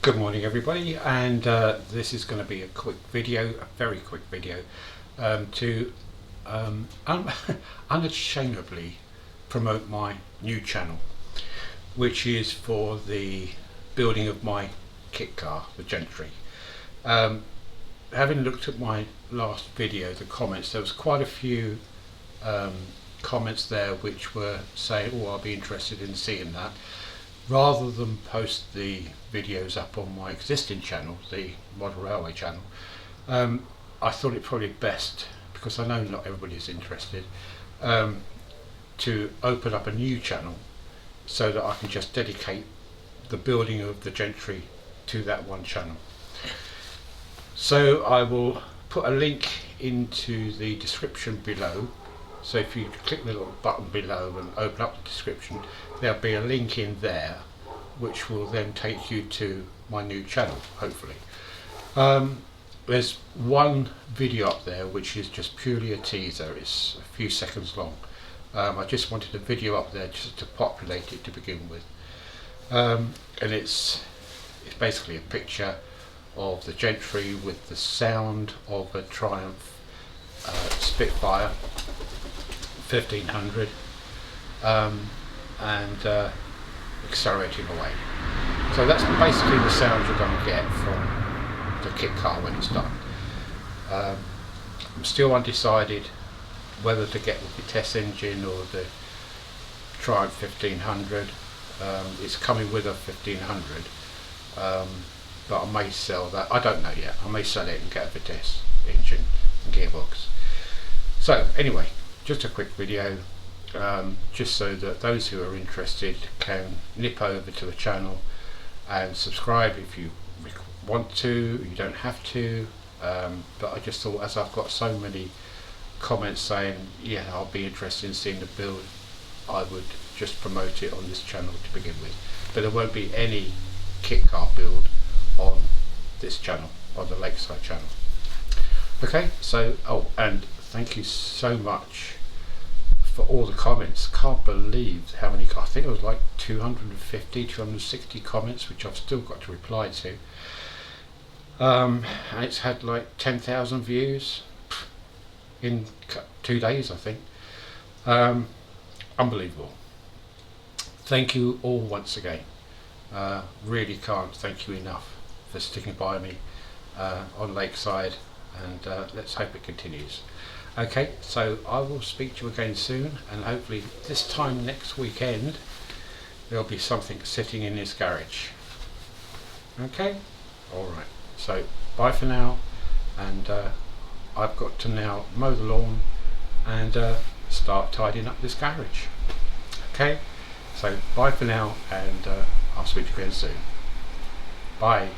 Good morning everybody, and this is going to be a quick video, a very quick video, to unashamedly promote my new channel, which is for the building of my kit car, the Gentry. Having looked at my last video, the comments, there was quite a few comments there which were saying, oh, I'll be interested in seeing that. Rather than post the videos up on my existing channel, the Model Railway channel, I thought it probably best, because I know not everybody is interested, to open up a new channel so that I can just dedicate the building of the Gentry to that one channel. So I will put a link into the description below. So if you click the little button below and open up the description, there'll be a link in there which will then take you to my new channel, hopefully. There's one video up there which is just purely a teaser. It's a few seconds long. I just wanted a video up there just to populate it to begin with. And it's basically a picture of the Gentry with the sound of a Triumph Spitfire 1500 and accelerating away. So that's basically the sound you're going to get from the kit car when it's done. I'm still undecided whether to get the Vitesse engine or the Triumph 1500. It's coming with a 1500, but I may sell that. I don't know yet. I may sell it and get a Vitesse engine and gearbox. So anyway, just a quick video, just so that those who are interested can nip over to the channel and subscribe if you want to. You don't have to, but I just thought, as I've got so many comments saying, yeah, I'll be interested in seeing the build, I would just promote it on this channel to begin with. But there won't be any kit car build on this channel, on the Lakeside channel. Okay, so, oh, and thank you so much for all the comments. Can't believe how many, I think it was like 250, 260 comments, which I've still got to reply to. And it's had like 10,000 views in 2 days, I think. Unbelievable. Thank you all once again. Really can't thank you enough for sticking by me on Lakeside, and let's hope it continues. Okay, so I will speak to you again soon, and hopefully this time next weekend there'll be something sitting in this garage. Okay, alright, so bye for now, and I've got to now mow the lawn and start tidying up this garage. Okay, so bye for now, and I'll speak to you again soon. Bye.